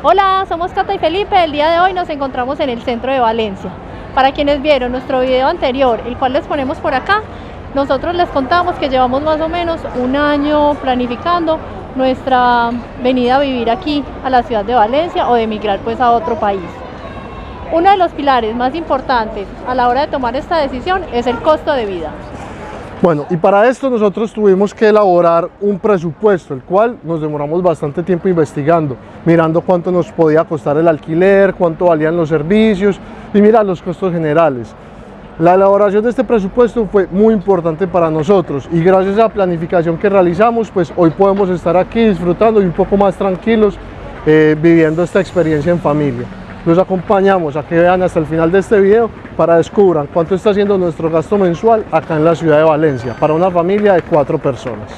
Hola, somos Cata y Felipe. El día de hoy nos encontramos en el centro de Valencia. Para quienes vieron nuestro video anterior, el cual les ponemos por acá, nosotros les contamos que llevamos más o menos un año planificando nuestra venida a vivir aquí a la ciudad de Valencia o de emigrar pues a otro país. Uno de los pilares más importantes a la hora de tomar esta decisión es el costo de vida. Bueno, y para esto nosotros tuvimos que elaborar un presupuesto, el cual nos demoramos bastante tiempo investigando, mirando cuánto nos podía costar el alquiler, cuánto valían los servicios y mirar los costos generales. La elaboración de este presupuesto fue muy importante para nosotros y gracias a la planificación que realizamos, pues hoy podemos estar aquí disfrutando y un poco más tranquilos viviendo esta experiencia en familia. Los acompañamos a que vean hasta el final de este video para descubran cuánto está siendo nuestro gasto mensual acá en la ciudad de Valencia para una familia de 4 personas.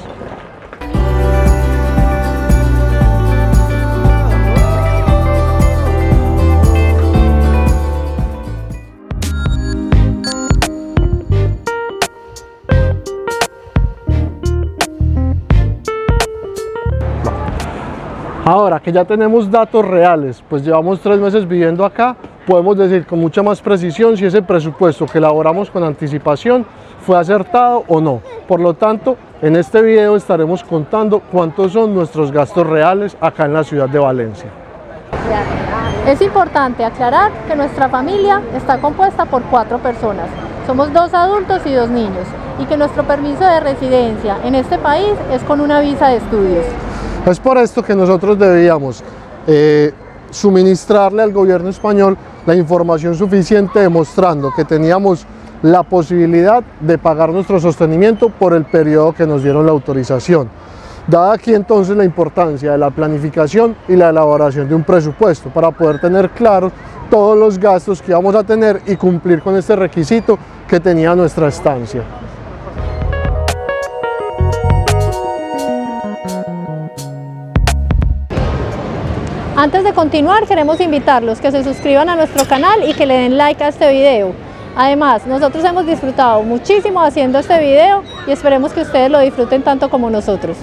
Ahora que ya tenemos datos reales, pues llevamos 3 meses viviendo acá, podemos decir con mucha más precisión si ese presupuesto que elaboramos con anticipación fue acertado o no. Por lo tanto, en este video estaremos contando cuántos son nuestros gastos reales acá en la ciudad de Valencia. Es importante aclarar que nuestra familia está compuesta por 4 personas. Somos 2 adultos y 2 niños, y que nuestro permiso de residencia en este país es con una visa de estudios. Es por esto que nosotros debíamos suministrarle al gobierno español la información suficiente demostrando que teníamos la posibilidad de pagar nuestro sostenimiento por el periodo que nos dieron la autorización. Dada aquí entonces la importancia de la planificación y la elaboración de un presupuesto para poder tener claros todos los gastos que íbamos a tener y cumplir con este requisito que tenía nuestra estancia. Antes de continuar, queremos invitarlos que se suscriban a nuestro canal y que le den like a este video. Además, nosotros hemos disfrutado muchísimo haciendo este video y esperemos que ustedes lo disfruten tanto como nosotros.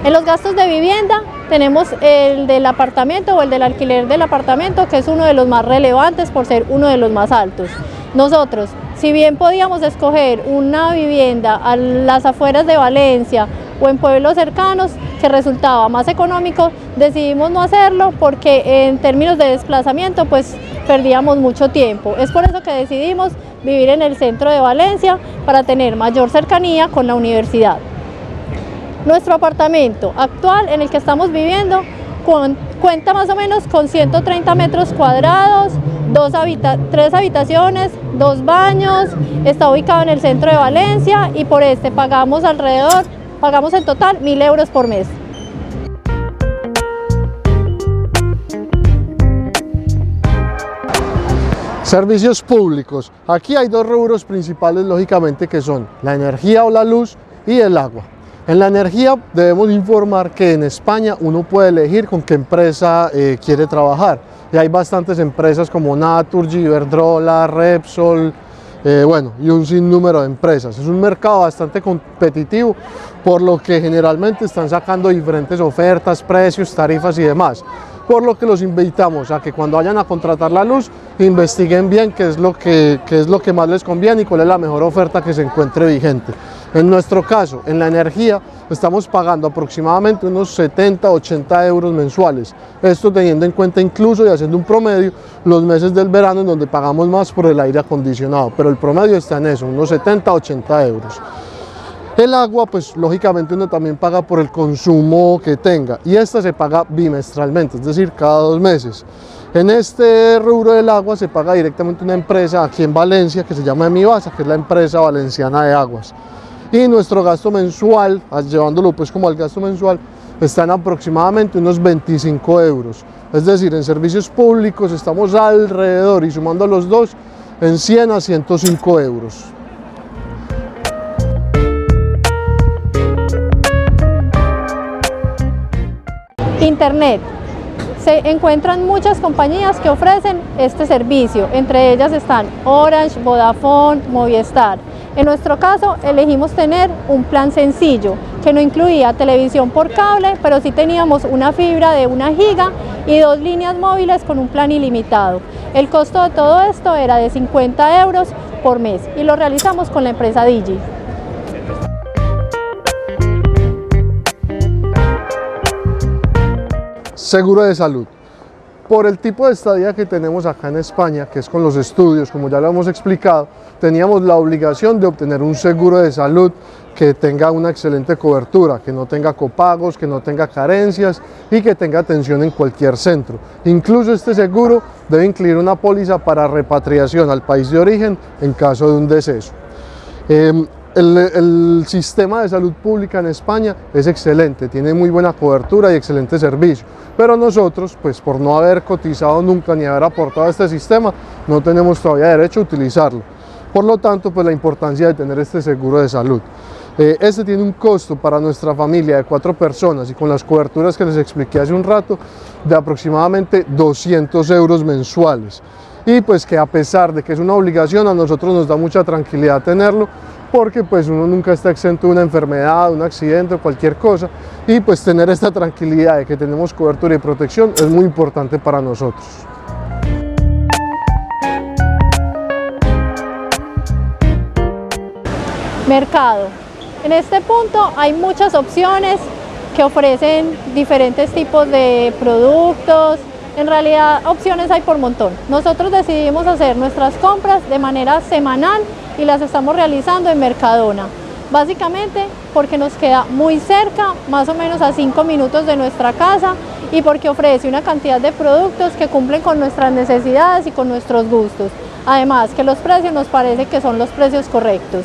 En los gastos de vivienda tenemos el del apartamento o el del alquiler del apartamento, que es uno de los más relevantes por ser uno de los más altos. Nosotros, si bien podíamos escoger una vivienda a las afueras de Valencia o en pueblos cercanos que resultaba más económico, decidimos no hacerlo porque en términos de desplazamiento pues perdíamos mucho tiempo. Es por eso que decidimos vivir en el centro de Valencia para tener mayor cercanía con la universidad. Nuestro apartamento actual en el que estamos viviendo cuenta más o menos con 130 metros cuadrados, 3 habitaciones, 2 baños, está ubicado en el centro de Valencia y por este pagamos en total 1.000 euros por mes. Servicios públicos. Aquí hay 2 rubros principales lógicamente que son la energía o la luz y el agua. En la energía debemos informar que en España uno puede elegir con qué empresa quiere trabajar. Y hay bastantes empresas como Naturgy, Iberdrola, Repsol, y un sinnúmero de empresas. Es un mercado bastante competitivo, por lo que generalmente están sacando diferentes ofertas, precios, tarifas y demás. Por lo que los invitamos a que cuando vayan a contratar la luz, investiguen bien qué es lo que más les conviene y cuál es la mejor oferta que se encuentre vigente. En nuestro caso, en la energía, estamos pagando aproximadamente unos 70-80 euros mensuales. Esto teniendo en cuenta incluso y haciendo un promedio los meses del verano en donde pagamos más por el aire acondicionado, pero el promedio está en eso, unos 70-80 euros. El agua, pues lógicamente uno también paga por el consumo que tenga y esta se paga bimestralmente, es decir, cada 2 meses. En este rubro del agua se paga directamente una empresa aquí en Valencia que se llama Emivasa, que es la empresa valenciana de aguas. Y nuestro gasto mensual, llevándolo pues como al gasto mensual, está en aproximadamente unos 25 euros. Es decir, en servicios públicos estamos alrededor, y sumando los dos, en 100 a 105 euros. Internet. Se encuentran muchas compañías que ofrecen este servicio, entre ellas están Orange, Vodafone, Movistar. En nuestro caso elegimos tener un plan sencillo que no incluía televisión por cable, pero sí teníamos una fibra de 1 giga y 2 líneas móviles con un plan ilimitado. El costo de todo esto era de 50 euros por mes y lo realizamos con la empresa Digi. Seguro de salud. Por el tipo de estadía que tenemos acá en España, que es con los estudios, como ya lo hemos explicado, teníamos la obligación de obtener un seguro de salud que tenga una excelente cobertura, que no tenga copagos, que no tenga carencias y que tenga atención en cualquier centro. Incluso este seguro debe incluir una póliza para repatriación al país de origen en caso de un deceso. El sistema de salud pública en España es excelente, tiene muy buena cobertura y excelente servicio, pero nosotros, pues por no haber cotizado nunca ni haber aportado a este sistema, no tenemos todavía derecho a utilizarlo. Por lo tanto, pues la importancia de tener este seguro de salud. Este tiene un costo para nuestra familia de 4 personas y con las coberturas que les expliqué hace un rato, de aproximadamente 200 euros mensuales. Y pues que a pesar de que es una obligación, a nosotros nos da mucha tranquilidad tenerlo, porque pues uno nunca está exento de una enfermedad, un accidente o cualquier cosa, y pues tener esta tranquilidad de que tenemos cobertura y protección es muy importante para nosotros. Mercado. En este punto hay muchas opciones que ofrecen diferentes tipos de productos. En realidad opciones hay por montón. Nosotros decidimos hacer nuestras compras de manera semanal y las estamos realizando en Mercadona. Básicamente porque nos queda muy cerca, más o menos a 5 minutos de nuestra casa, y porque ofrece una cantidad de productos que cumplen con nuestras necesidades y con nuestros gustos. Además que los precios nos parece que son los precios correctos.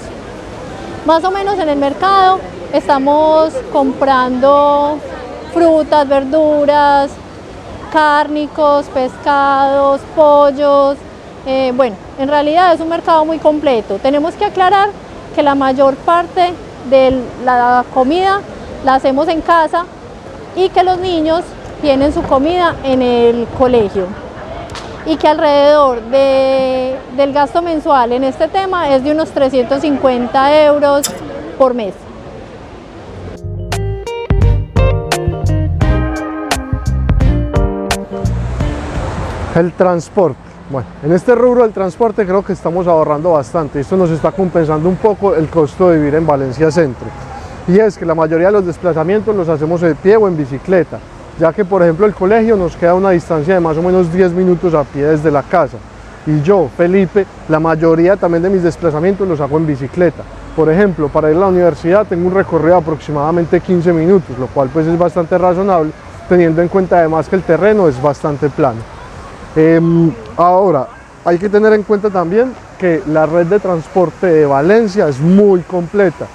Más o menos en el mercado estamos comprando frutas, verduras, cárnicos, pescados, pollos. Bueno, en realidad es un mercado muy completo. Tenemos que aclarar que la mayor parte de la comida la hacemos en casa y que los niños tienen su comida en el colegio, y que alrededor del gasto mensual en este tema es de unos 350 euros por mes. El transporte. Bueno, en este rubro del transporte creo que estamos ahorrando bastante. Esto nos está compensando un poco el costo de vivir en Valencia Centro. Y es que la mayoría de los desplazamientos los hacemos de pie o en bicicleta, ya que por ejemplo el colegio nos queda a una distancia de más o menos 10 minutos a pie desde la casa. Y yo, Felipe, la mayoría también de mis desplazamientos los hago en bicicleta. Por ejemplo, para ir a la universidad tengo un recorrido de aproximadamente 15 minutos, lo cual pues es bastante razonable, teniendo en cuenta además que el terreno es bastante plano. Ahora, hay que tener en cuenta también que la red de transporte de Valencia es muy completa.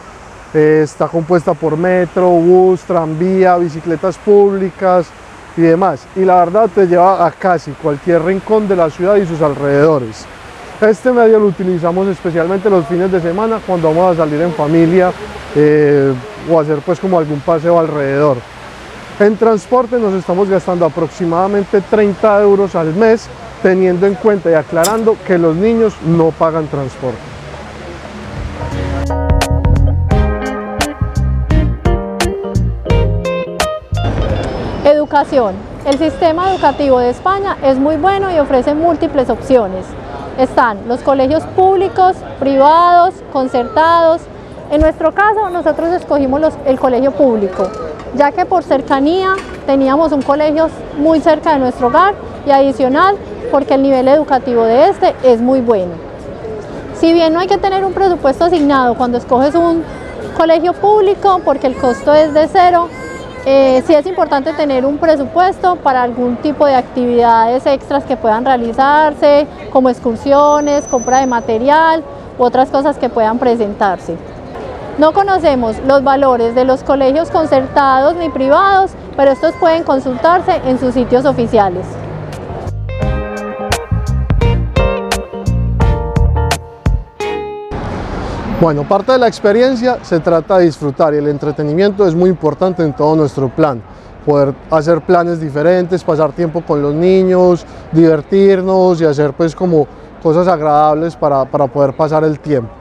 Está compuesta por metro, bus, tranvía, bicicletas públicas y demás. Y la verdad te lleva a casi cualquier rincón de la ciudad y sus alrededores. Este medio lo utilizamos especialmente los fines de semana cuando vamos a salir en familia o hacer pues como algún paseo alrededor. En transporte nos estamos gastando aproximadamente 30 euros al mes, teniendo en cuenta y aclarando que los niños no pagan transporte. Educación. El sistema educativo de España es muy bueno y ofrece múltiples opciones. Están los colegios públicos, privados, concertados. En nuestro caso, nosotros escogimos el colegio público, ya que por cercanía teníamos un colegio muy cerca de nuestro hogar y adicional porque el nivel educativo de este es muy bueno. Si bien no hay que tener un presupuesto asignado cuando escoges un colegio público porque el costo es de cero, sí es importante tener un presupuesto para algún tipo de actividades extras que puedan realizarse, como excursiones, compra de material u otras cosas que puedan presentarse. No conocemos los valores de los colegios concertados ni privados, pero estos pueden consultarse en sus sitios oficiales. Bueno, parte de la experiencia se trata de disfrutar y el entretenimiento es muy importante en todo nuestro plan. Poder hacer planes diferentes, pasar tiempo con los niños, divertirnos y hacer pues como cosas agradables para poder pasar el tiempo.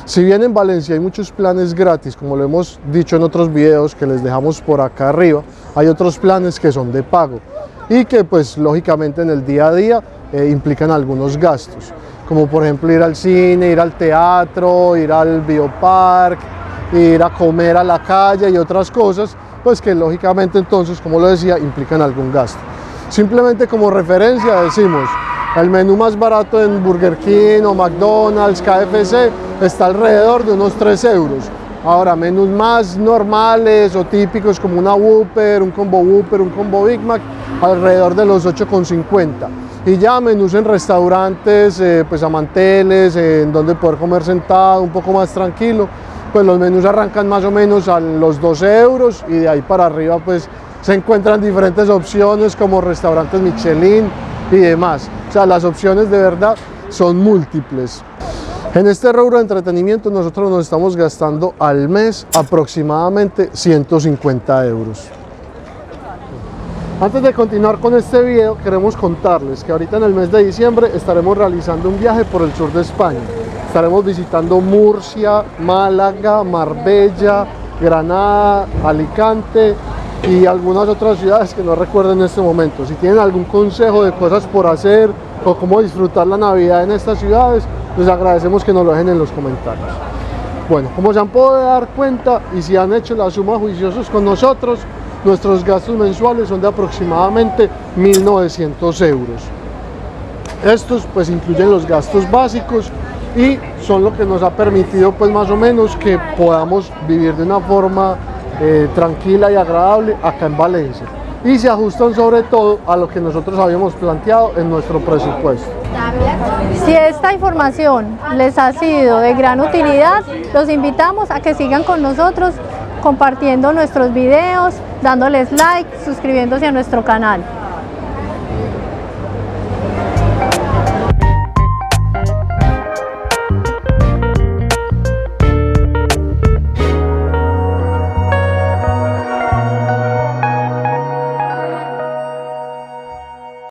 Si bien en Valencia hay muchos planes gratis, como lo hemos dicho en otros videos que les dejamos por acá arriba, hay otros planes que son de pago. y que pues lógicamente en el día a día implican algunos gastos, como por ejemplo ir al cine, ir al teatro, ir al biopark, ir a comer a la calle y otras cosas, pues que lógicamente entonces, como lo decía, implican algún gasto. Simplemente como referencia decimos, el menú más barato en Burger King o McDonald's, KFC, está alrededor de unos 3 euros. Ahora, menús más normales o típicos como una Whopper, un combo Big Mac, alrededor de los 8,50. Y ya menús en restaurantes, pues a manteles, en donde poder comer sentado, un poco más tranquilo, pues los menús arrancan más o menos a los 12 euros y de ahí para arriba pues se encuentran diferentes opciones como restaurantes Michelin y demás. O sea, las opciones de verdad son múltiples. En este rubro de entretenimiento nosotros nos estamos gastando al mes aproximadamente 150 euros. Antes de continuar con este video, queremos contarles que ahorita en el mes de diciembre estaremos realizando un viaje por el sur de España. Estaremos visitando Murcia, Málaga, Marbella, Granada, Alicante y algunas otras ciudades que no recuerdo en este momento. Si tienen algún consejo de cosas por hacer o cómo disfrutar la Navidad en estas ciudades, les agradecemos que nos lo dejen en los comentarios. Bueno, como se han podido dar cuenta y si han hecho la suma juiciosos con nosotros, nuestros gastos mensuales son de aproximadamente 1.900 euros. Estos pues incluyen los gastos básicos y son lo que nos ha permitido pues más o menos que podamos vivir de una forma tranquila y agradable acá en Valencia, y se ajustan sobre todo a lo que nosotros habíamos planteado en nuestro presupuesto. Si esta información les ha sido de gran utilidad, los invitamos a que sigan con nosotros compartiendo nuestros videos, dándoles like, suscribiéndose a nuestro canal.